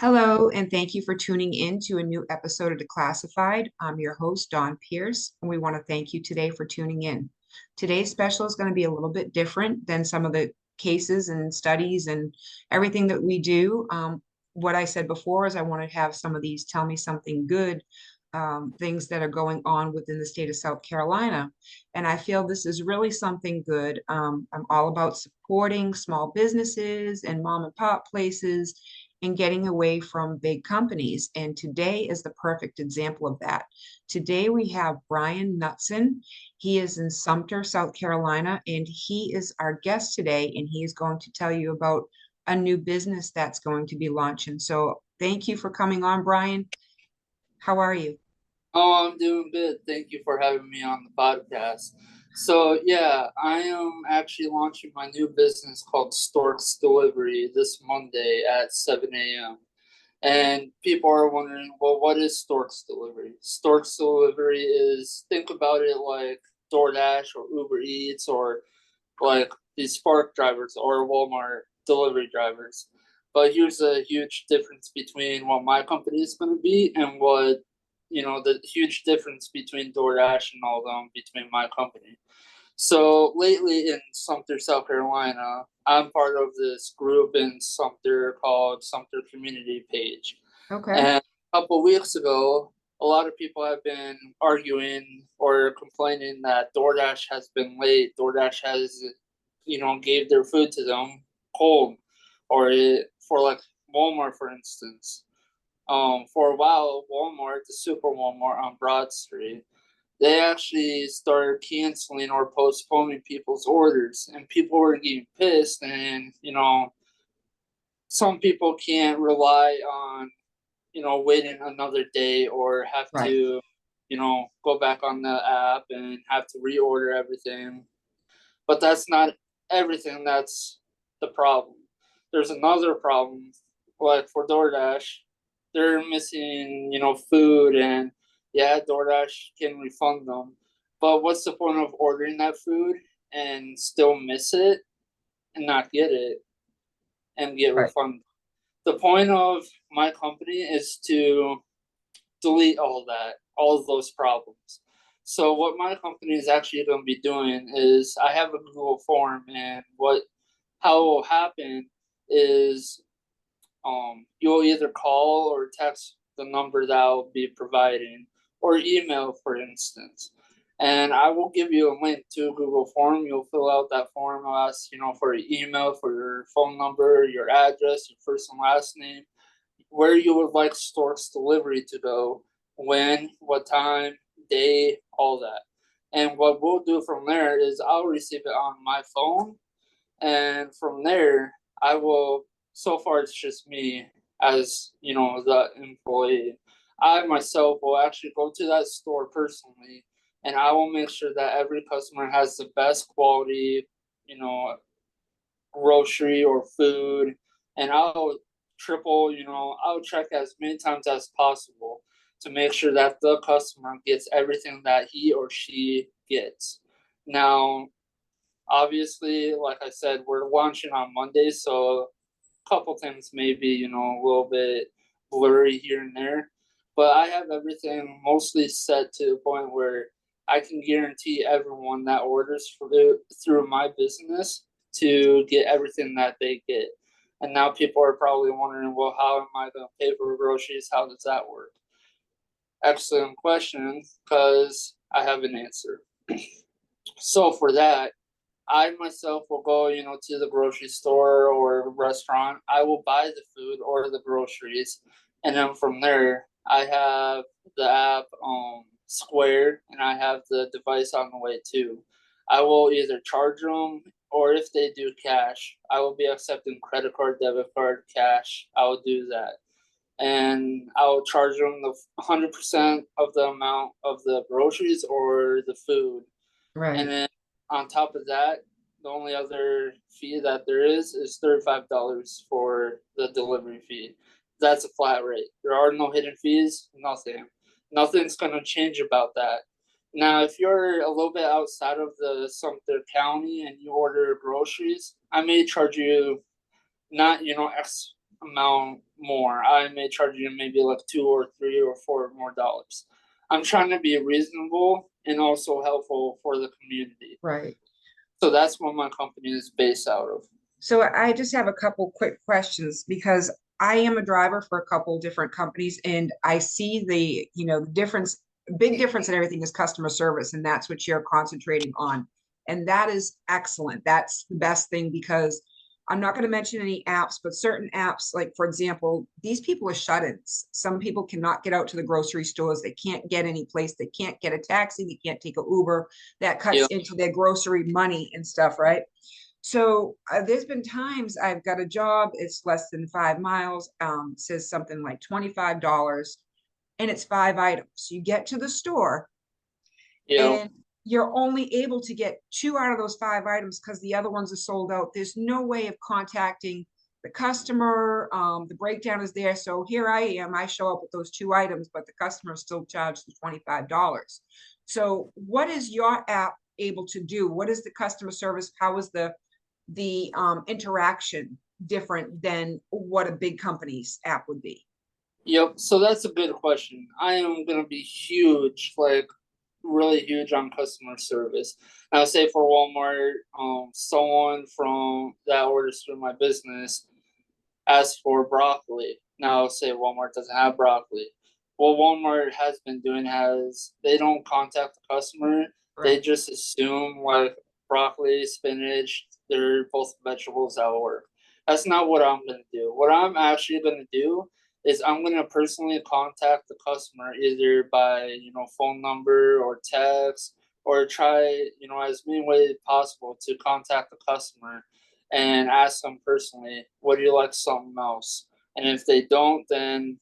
Hello, and thank you for tuning in to a new episode of Declassified. I'm your host, Dawn Pierce, and we want to thank you today for tuning in. Today's special is going to be a little bit different than some of the cases and studies and everything that we do. What I said before is I want to have some of these tell me something good things that are going on within the state of South Carolina. And I feel this is really something good. I'm all about supporting small businesses and mom and pop places and getting away from big companies. And today is the perfect example of that. Today we have Brian Knutson. He is in Sumter, South Carolina, and he is our guest today, and he is going to tell you about a new business that's going to be launching. So thank you for coming on, Brian. How are you? Oh, I'm doing good. Thank you for having me on the podcast. So, yeah, I am actually launching my new business called Stork's Delivery this Monday at 7 a.m. And people are wondering, well, what is Stork's Delivery? Stork's Delivery is, think about it like DoorDash or Uber Eats or like these Spark drivers or Walmart delivery drivers. But here's a huge difference between what my company is going to be and what, the huge difference between DoorDash and all of them between my company. So lately in Sumter, South Carolina, I'm part of this group in Sumter called Sumter Community Page. Okay. And a couple of weeks ago, a lot of people have been arguing or complaining that DoorDash has been late. DoorDash has, gave their food to them cold, or for like Walmart, for instance. For a while, Walmart, the Super Walmart on Broad Street, they actually started canceling or postponing people's orders, and people were getting pissed. And some people can't rely on waiting another day or have Right. to go back on the app and have to reorder everything. But that's not everything. That's the problem. There's another problem, like for DoorDash, they're missing, food, and yeah, DoorDash can refund them. But what's the point of ordering that food and still miss it and not get it and get Right. refunded? The point of my company is to delete all that, all of those problems. So what my company is actually going to be doing is I have a Google form, and how it will happen is you'll either call or text the number that I'll be providing, or email, for instance. And I will give you a link to a Google form. You'll fill out that form. I'll ask, for your email, for your phone number, your address, your first and last name, where you would like Stork's delivery to go, when, what time, day, all that. And what we'll do from there is I'll receive it on my phone. And from there, I will, so far it's just me as, the employee. I myself will actually go to that store personally, and I will make sure that every customer has the best quality, you know, grocery or food, and I'll I'll check as many times as possible to make sure that the customer gets everything that he or she gets. Now, obviously, like I said, we're launching on Monday, so a couple things maybe, a little bit blurry here and there. But I have everything mostly set to the point where I can guarantee everyone that orders through my business to get everything that they get. And now people are probably wondering, well, how am I going to pay for groceries? How does that work? Excellent question, because I have an answer. So for that, I myself will go, to the grocery store or restaurant. I will buy the food or the groceries, and then from there, I have the app Square, and I have the device on the way too. I will either charge them, or if they do cash, I will be accepting credit card, debit card, cash. I will do that, and I will charge them the 100% of the amount of the groceries or the food. And Right. then on top of that, the only other fee that there is $35 for the delivery fee. That's a flat rate. There are no hidden fees, nothing. Nothing's going to change about that. Now, if you're a little bit outside of the Sumter County and you order groceries, I may charge you not, amount more. I may charge you maybe like $2 or $3 or $4 more dollars. I'm trying to be reasonable and also helpful for the community. Right. So that's what my company is based out of. So I just have a couple quick questions because I am a driver for a couple different companies and I see the, the difference, big difference in everything is customer service, and that's what you're concentrating on. And that is excellent. That's the best thing because I'm not going to mention any apps, but certain apps, like for example, these people are shut-ins. Some people cannot get out to the grocery stores. They can't get any place. They can't get a taxi. They can't take an Uber. That cuts Yep. into their grocery money and stuff, right? So there's been times I've got a job, it's less than 5 miles, says something like $25, and it's 5 items. You get to the store Yep. and you're only able to get 2 out of those 5 items because the other ones are sold out. There's no way of contacting the customer. The breakdown is there. So here I am, I show up with those 2 items, but the customer still charged the $25. So what is your app able to do? What is the customer service? How is the interaction different than what a big company's app would be? Yep. So that's a good question. I am gonna be huge, like really huge on customer service. Now, say for Walmart, someone from that orders through my business asks for broccoli. Now, say Walmart doesn't have broccoli. What Walmart has been doing has they don't contact the customer. They Right. just assume like broccoli, spinach, they're both vegetables that will work. That's not what I'm gonna do. What I'm actually gonna do is I'm gonna personally contact the customer either by phone number or text or try as many ways possible to contact the customer and ask them personally, would you like something else? And if they don't, then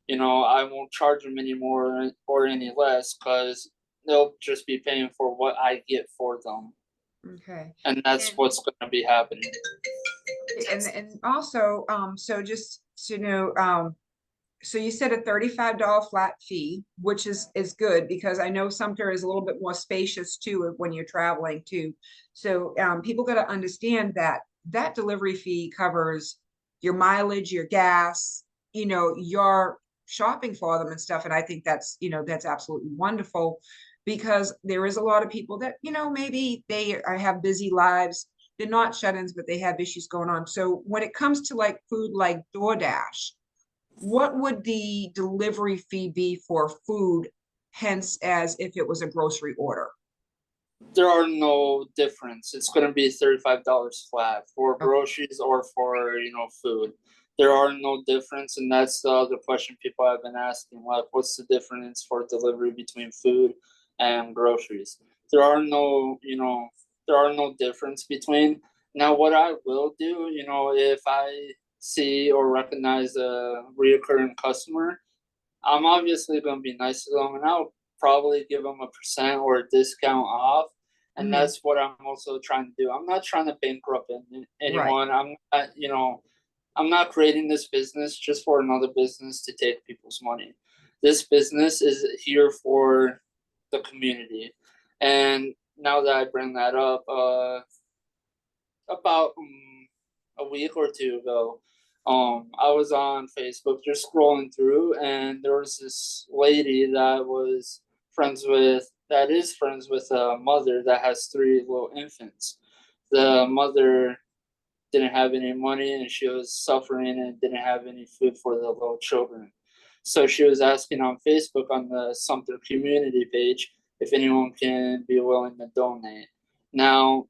I won't charge them any more or any less because they'll just be paying for what I get for them. Okay. And that's And what's going to be happening. and also, so just to know, so you said a $35 flat fee, which is good because I know Sumter is a little bit more spacious too when you're traveling too. So people got to understand that that delivery fee covers your mileage, your gas, your shopping for them and stuff. And I think that's absolutely wonderful because there is a lot of people that, maybe have busy lives. They're not shut-ins, but they have issues going on. So when it comes to like food like DoorDash, what would the delivery fee be for food, hence as if it was a grocery order? There are no difference. It's going to be $35 flat for Okay. groceries or for food. There are no difference, and that's the other question people have been asking. Like, what's the difference for delivery between food and groceries? There are no difference between. Now, what I will do, if I see or recognize a reoccurring customer, I'm obviously going to be nice to them, and I'll probably give them a percent or a discount off. And Mhm. that's what I'm also trying to do. I'm not trying to bankrupt Right. anyone. I'm not creating this business just for another business to take people's money. This business is here for the community. And now that I bring that up, about a week or two ago, I was on Facebook just scrolling through, and there was this lady that is friends with a mother that has three little infants. The mother didn't have any money and she was suffering and didn't have any food for the little children. So she was asking on Facebook on the Sumter community page if anyone can be willing to donate. Now,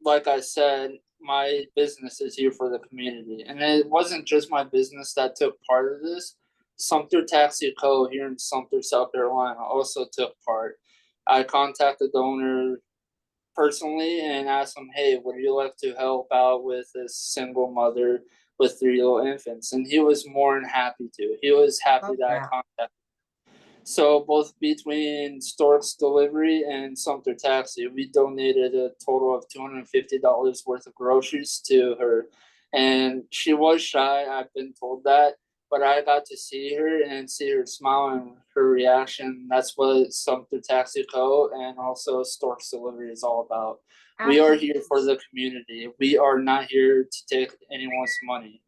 like I said, my business is here for the community. And it wasn't just my business that took part of this. Sumter Taxi Co. here in Sumter, South Carolina also took part. I contacted the owner personally and asked him, hey, would you like to help out with this single mother with three little infants? And he was more than happy to. He was happy Love that I that. contacted. So both between Stork's delivery and Sumter Taxi, we donated a total of $250 worth of groceries to her. And she was shy, I've been told that, but I got to see her and see her smile and her reaction. That's what Sumter Taxi Co. and also Stork's delivery is all about. We are Absolutely. here for the community. We are not here to take anyone's money.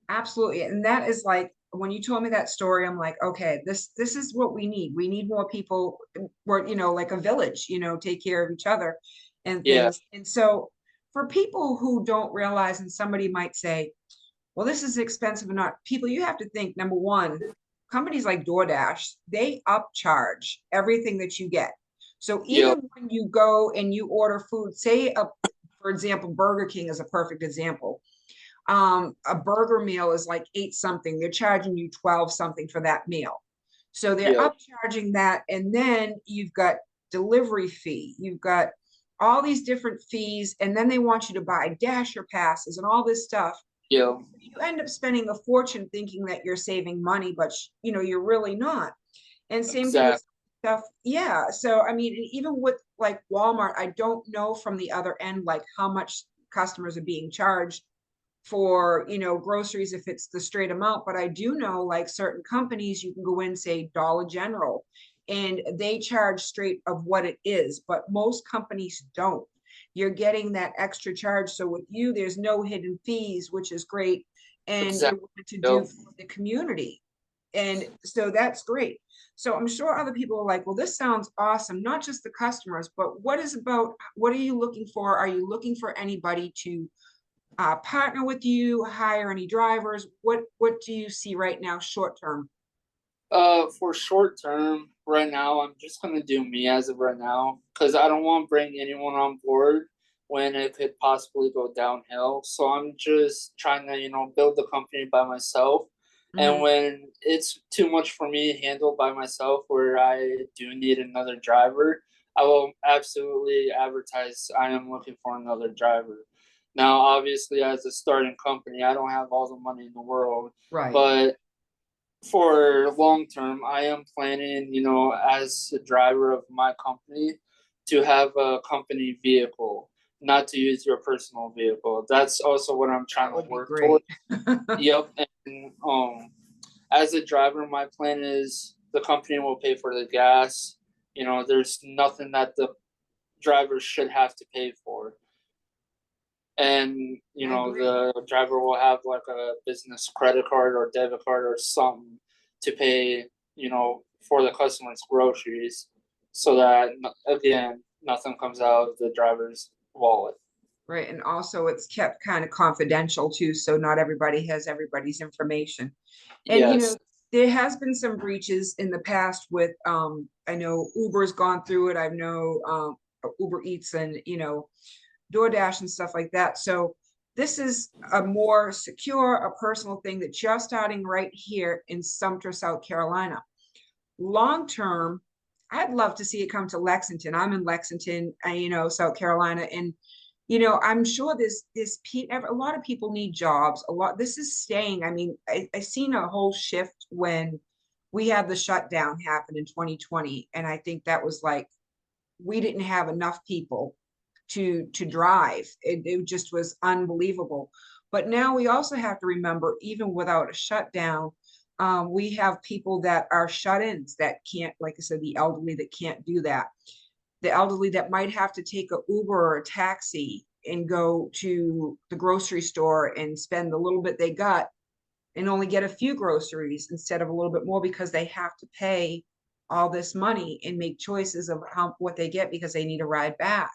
Absolutely. And that is like when you told me that story, I'm like, okay, this is what we need. We need more people where, like a village, take care of each other and Yeah, things. And so for people who don't realize, and somebody might say, well, this is expensive or not, people, you have to think, number one, companies like DoorDash, they upcharge everything that you get. So yep, even when you go and you order food, say for example, Burger King is a perfect example. A burger meal is like 8 something. They're charging you 12 something for that meal. So they're yep, upcharging that. And then you've got delivery fee. You've got all these different fees. And then they want you to buy Dasher passes and all this stuff. yep, You end up spending a fortune thinking that you're saving money, but you're really not. And same thing with exactly. stuff. Yeah. So I mean, even with like Walmart, I don't know from the other end like how much customers are being charged for groceries if it's the straight amount, but I do know like certain companies you can go in, say Dollar General, and they charge straight of what it is, but most companies don't. You're getting that extra charge, so with you there's no hidden fees, which is great, and you're Exactly. willing to do Yep. for the community, and so that's great. So I'm sure other people are like, well, this sounds awesome, not just the customers, but what are you looking for? Are you looking for anybody to partner with you, hire any drivers? What do you see right now, short term? For short term, right now, I'm just gonna do me as of right now, because I don't want to bring anyone on board when it could possibly go downhill. So I'm just trying to, build the company by myself. And Mhm. when it's too much for me to handle by myself, where I do need another driver, I will absolutely advertise I am looking for another driver. Now, obviously, as a starting company, I don't have all the money in the world, Right. but for long term, I am planning, as a driver of my company, to have a company vehicle, not to use your personal vehicle. That's also what I'm trying That to would be work toward. great. Yep. And as a driver, my plan is the company will pay for the gas. There's nothing that the driver should have to pay for. And I agree. the driver will have like a business credit card or debit card or something to pay for the customer's groceries, so that again nothing comes out of the driver's wallet. Right. And also it's kept kind of confidential too, so not everybody has everybody's information. And Yes. there has been some breaches in the past with I know Uber's gone through it. I know Uber Eats and DoorDash and stuff like that. So this is a more secure, a personal thing that you're starting right here in Sumter, South Carolina. Long term, I'd love to see it come to Lexington. I'm in Lexington, South Carolina, and I'm sure a lot of people need jobs. A lot. This is staying. I mean, I seen a whole shift when we had the shutdown happen in 2020, and I think that was like we didn't have enough people to drive. It just was unbelievable. But now we also have to remember, even without a shutdown, we have people that are shut-ins that can't, like I said, the elderly that can't do that. The elderly that might have to take a Uber or a taxi and go to the grocery store and spend the little bit they got and only get a few groceries instead of a little bit more because they have to pay all this money and make choices of what they get because they need a ride back.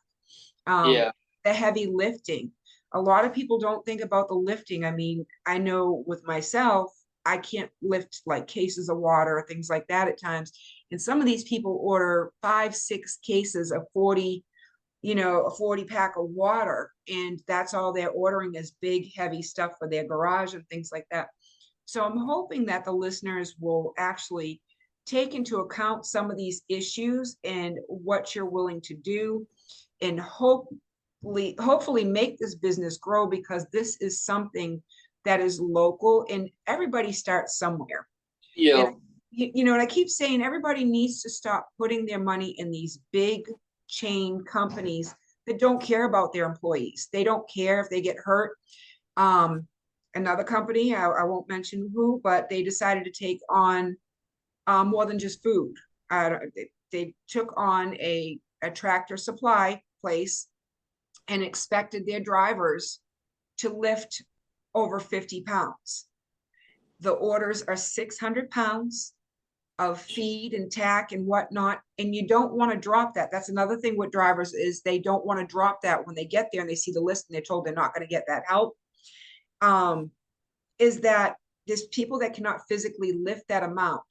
um, Yeah. the heavy lifting. A lot of people don't think about the lifting. I mean, I know with myself, I can't lift like cases of water or things like that at times. And some of these people order 5, 6 cases of 40, a 40 pack of water. And that's all they're ordering is big, heavy stuff for their garage and things like that. So I'm hoping that the listeners will actually take into account some of these issues and what you're willing to do and hopefully make this business grow because this is something that is local and everybody starts somewhere. And Yeah. and I keep saying everybody needs to stop putting their money in these big chain companies that don't care about their employees. They don't care if they get hurt. Um, Another company, I won't mention who, but they decided to take on more than just food. They took on a tractor supply place and expected their drivers to lift over 50 pounds. The orders are 600 pounds of feed and tack and whatnot, and you don't want to drop that. That's another thing with drivers is they don't want to drop that when they get there and they see the list and they're told they're not going to get that help. Is that there's people that cannot physically lift that amount,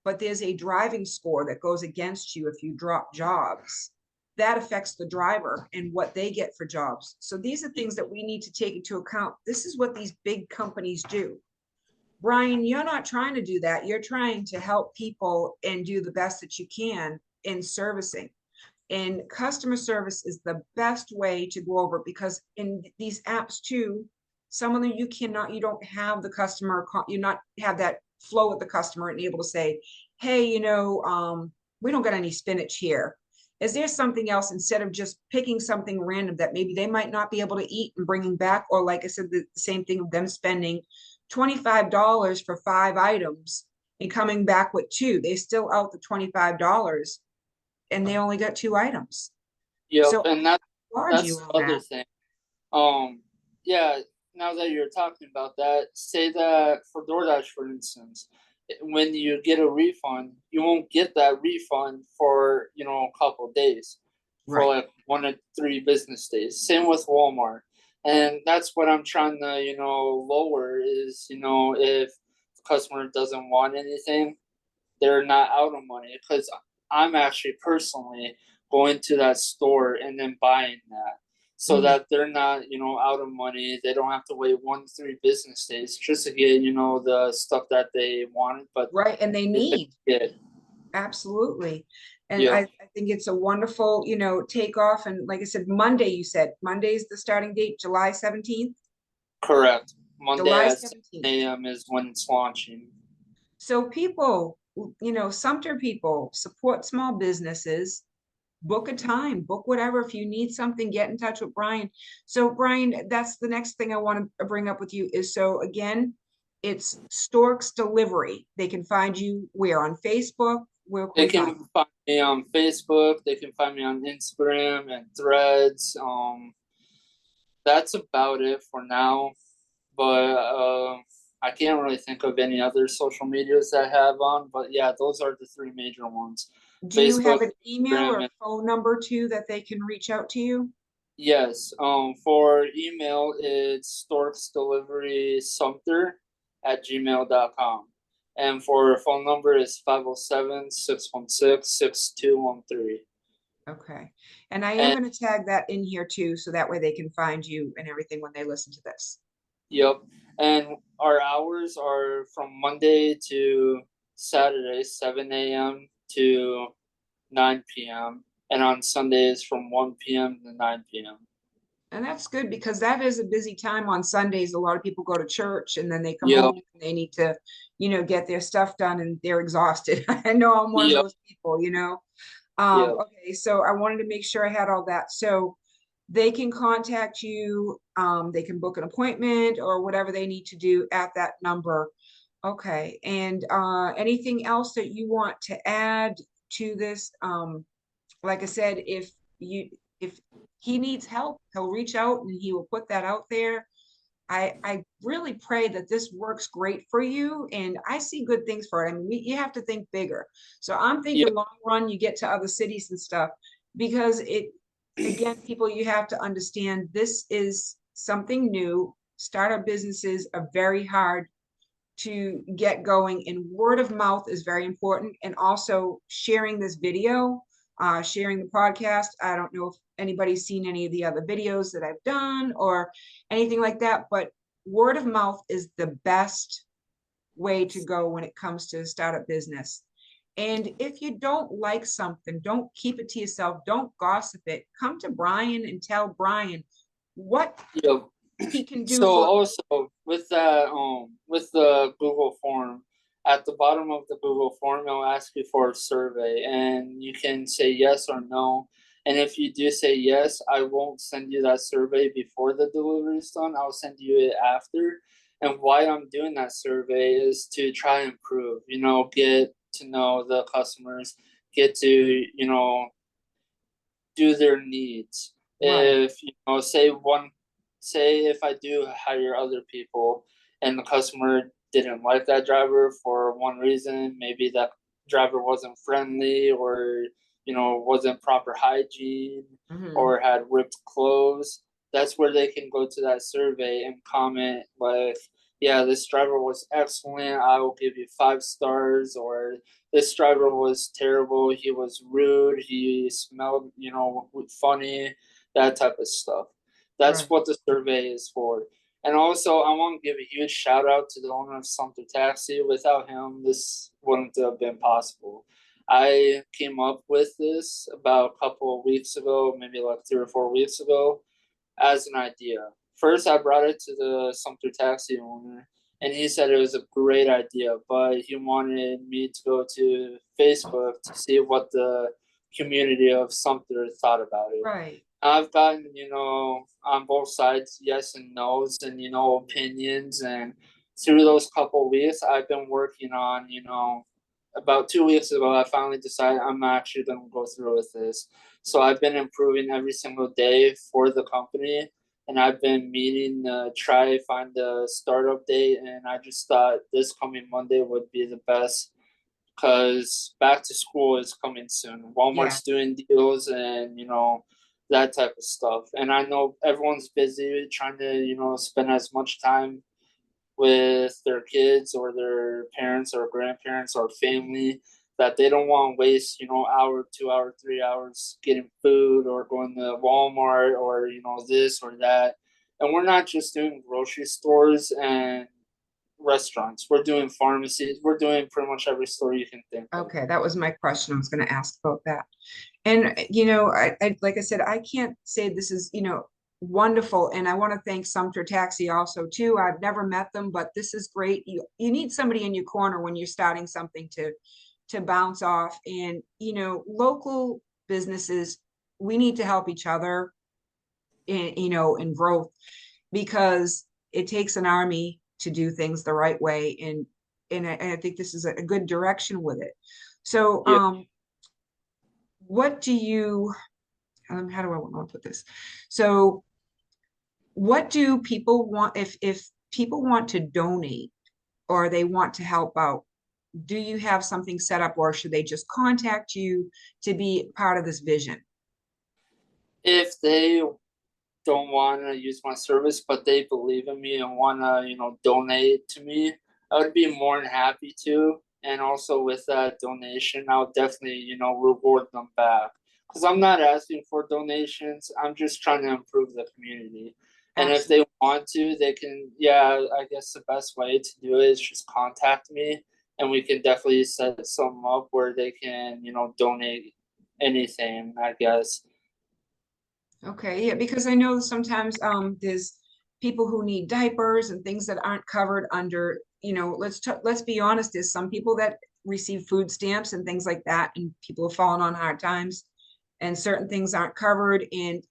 but there's a driving score that goes against you if you drop jobs. That affects the driver and what they get for jobs. So these are things that we need to take into account. This is what these big companies do. Brian, you're not trying to do that. You're trying to help people and do the best that you can in servicing. And customer service is the best way to go over, because in these apps too, some of them you don't have the customer, you not have that flow with the customer and able to say, hey, we don't got any spinach here. Is there something else, instead of just picking something random that maybe they might not be able to eat and bringing back? Or like I said, the same thing of them spending $25 for 5 items and coming back with 2. They still out the $25 and they only got 2 items. Yep, So and I that's applaud you the on other that. thing. Yeah, now that you're talking about that, say that for DoorDash, for instance, when you get a refund, you won't get that refund for, a couple of days, for Right. like 1 to 3 business days. Same with Walmart. And that's what I'm trying to, lower is, if the customer doesn't want anything, they're not out of money, because I'm actually personally going to that store and then buying that, so that they're not, out of money. They don't have to wait 1 to 3 business days just to get, the stuff that they wanted, but Right. And they need. get. Absolutely. And Yeah, I think it's a wonderful, takeoff. And like I said, Monday, you said Monday's the starting date, July 17th, correct. Monday July at 17th. 7 a.m. is when it's launching. So people, Sumter people support small businesses, book a time, book whatever. If you need something, get in touch with Brian. So Brian, that's the next thing I want to bring up with you is, so again, it's Stork's Delivery. They can find you where? On Facebook? Where can They we find can find me on Facebook. They can find me on Instagram and Threads. That's about it for now. But I can't really think of any other social medias that I have on. But yeah, those are the 3 major ones: you? Do you have Facebook, an email Instagram, or and phone number too that they can reach out to you? yes. For email, it's storksdeliverysumter@gmail.com. And for phone number is 507-616-6213. Okay. And I am And going to tag that in here too, so that way they can find you and everything when they listen to this. yep. And our hours are from Monday to Saturday, 7 a.m. to 9 p.m. And on Sundays from 1 p.m. to 9 p.m. And that's good, because that is a busy time on Sundays. A lot of people go to church and then they come Yep. home and they need to, get their stuff done and they're exhausted. I know I'm one of Yep. those people. Yep. Okay, so I wanted to make sure I had all that. So they can contact you, they can book an appointment or whatever they need to do at that number. Okay, and anything else that you want to add to this? Like I said, if he needs help, he'll reach out and he will put that out there. I really pray that this works great for you, and I see good things for it. I mean, you have to think bigger. So I'm Yep. thinking long run, you get to other cities and stuff, because again, people, you have to understand this is something new. Startup businesses are very hard to get going, and word of mouth is very important. And also sharing this video, sharing the podcast. I don't know if anybody's seen any of the other videos that I've done or anything like that, but word of mouth is the best way to go when it comes to startup business. And if you don't like something, don't keep it to yourself. Don't gossip it. Come to Brian and tell Brian what Yep. he can do So for. also with that, with the Google form, at the bottom of the Google form, it'll ask you for a survey, and you can say yes or no. And if you do say yes, I won't send you that survey before the delivery is done. I'll send you it after. And why I'm doing that survey is to try and improve. Get to know the customers, get to do their needs. Right. If say if I do hire other people and the customer didn't like that driver for one reason. Maybe that driver wasn't friendly, or wasn't proper hygiene, Mhm. or had ripped clothes. That's where they can go to that survey and comment like, yeah, this driver was excellent, I will give you 5 stars, or this driver was terrible, he was rude, he smelled, funny, that type of stuff. That's Right. what the survey is for. And also, I want to give a huge shout out to the owner of Sumter Taxi. Without him, this wouldn't have been possible. I came up with this about a couple of weeks ago, maybe like 3 or 4 weeks ago, as an idea. First, I brought it to the Sumter Taxi owner, and he said it was a great idea, but he wanted me to go to Facebook to see what the community of Sumter thought about it. Right. I've gotten, on both sides, yes and no's, and, opinions. And through those couple of weeks, I've been working on, about 2 weeks ago, I finally decided I'm actually going to go through with this. So I've been improving every single day for the company, and I've been meeting to try find the startup date. And I just thought this coming Monday would be the best, because back to school is coming soon. Yeah. Walmart's doing deals, and that type of stuff. And I know everyone's busy trying to spend as much time with their kids or their parents or grandparents or family, that they don't want to waste hour, 2 hour, 3 hours getting food, or going to Walmart, or this or that. And we're not just doing grocery stores and restaurants. We're doing pharmacies. We're doing pretty much every store you can think of. Okay, that was my question. I was going to ask about that. And I like I said, I can't say this is, wonderful. And I want to thank Sumter Taxi also too. I've never met them, but this is great. You need somebody in your corner when you're starting something to bounce off. And local businesses, we need to help each other in growth, because it takes an army to do things the right way. And I think this is a good direction with it. So Yeah. what do you how do I want to put this? So what do people want, if people want to donate or they want to help out, do you have something set up, or should they just contact you to be part of this vision? If they don't want to use my service, but they believe in me and want to, donate to me, I would be more than happy to. And also with that donation, I'll definitely, reward them back. Because I'm not asking for donations. I'm just trying to improve the community. And if Absolutely. they want to, they can, yeah, I guess the best way to do it is just contact me. And we can definitely set something up where they can, donate anything, I guess. Okay, yeah, because I know sometimes there's people who need diapers and things that aren't covered under, let's be honest, there's some people that receive food stamps and things like that, and people have fallen on hard times, and certain things aren't covered. And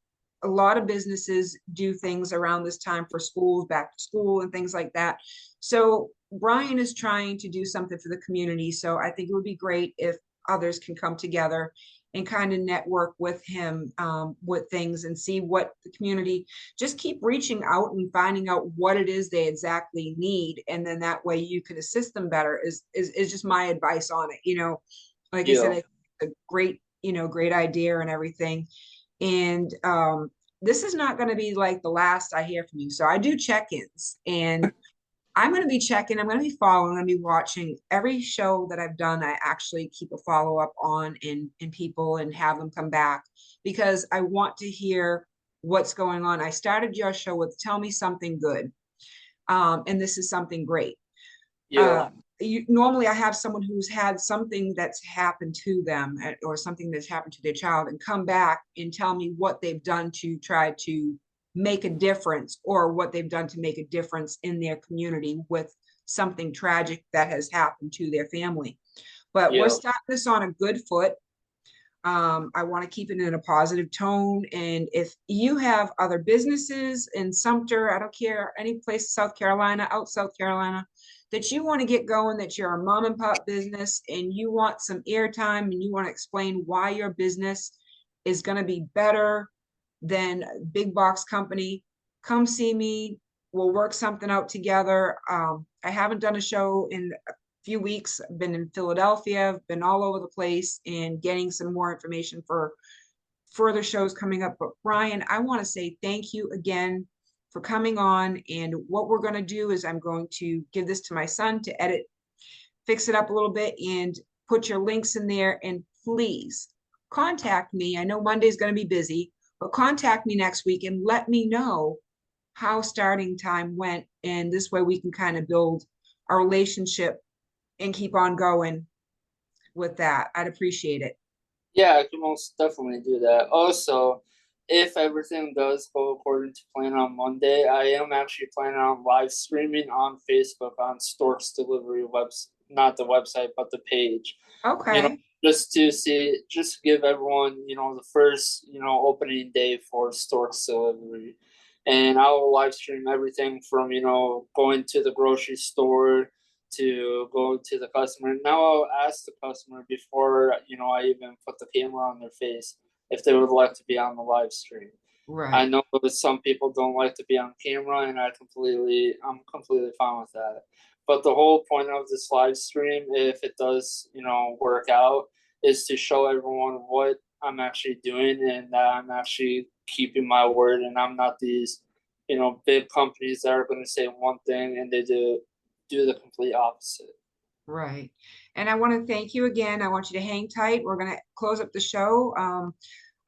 a lot of businesses do things around this time for schools, back to school and things like that. So Brian is trying to do something for the community. So I think it would be great if others can come together and kind of network with him with things and see what the community, just keep reaching out and finding out what it is they exactly need. And then that way you can assist them better is just my advice on it. Like I said, Yeah. it's a great, great idea and everything. And this is not going to be like the last I hear from you. So I do check-ins, and I'm going to be checking, I'm going to be following, I'm going to be watching every show that I've done. I actually keep a follow up on in people and have them come back, because I want to hear what's going on. I started your show with Tell Me Something Good. And this is something great. Yeah. Uh, normally I have someone who's had something that's happened to them, or something that's happened to their child, and come back and tell me what they've done to try to make a difference, or what they've done to make a difference in their community with something tragic that has happened to their family. But we're Yeah. starting this on a good foot. I want to keep it in a positive tone. And if you have other businesses in Sumter, I don't care, any place, South Carolina, out South Carolina, that you want to get going, that you're a mom and pop business and you want some airtime and you want to explain why your business is going to be better than big box company, come see me. we'll work something out together. I haven't done a show in a few weeks. I've been in Philadelphia, I've been all over the place and getting some more information for further shows coming up. But Brian, I want to say thank you again for coming on. And what we're going to do is I'm going to give this to my son to edit, fix it up a little bit, and put your links in there. And please contact me. I know Monday's going to be busy, but contact me next week and let me know how starting time went. And this way we can kind of build our relationship and keep on going with that. I'd appreciate it. Yeah, I can most definitely do that. Also, if everything does go according to plan on Monday, I am actually planning on live streaming on Facebook on Stork's delivery website, not the website, but the page. You know, Okay. just to see, just to give everyone, the first, opening day for Stork's delivery. And I will live stream everything from, going to the grocery store to go to the customer. Now I'll ask the customer before, I even put the camera on their face if they would like to be on the live stream. I Right. know that some people don't like to be on camera, and I'm completely fine with that. But the whole point of this live stream, if it does, work out, is to show everyone what I'm actually doing and that I'm actually keeping my word, and I'm not these, big companies that are going to say one thing and they do the complete opposite. Right. And I want to thank you again. I want you to hang tight. We're going to close up the show.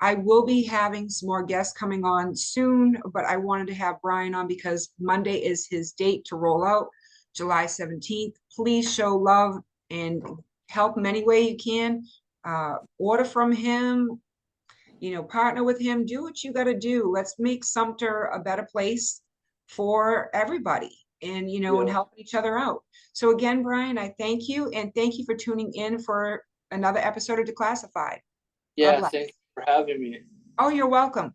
I will be having some more guests coming on soon, but I wanted to have Brian on because Monday is his date to roll out, July 17th. Please show love and help him any way you can. Order from him, partner with him, do what you got to do. Let's make Sumter a better place for everybody and, and Yeah. helping each other out. So again, Brian, I thank you and thank you for tuning in for another episode of Declassified. God Yeah, bless. thanks for having me. Oh, you're welcome.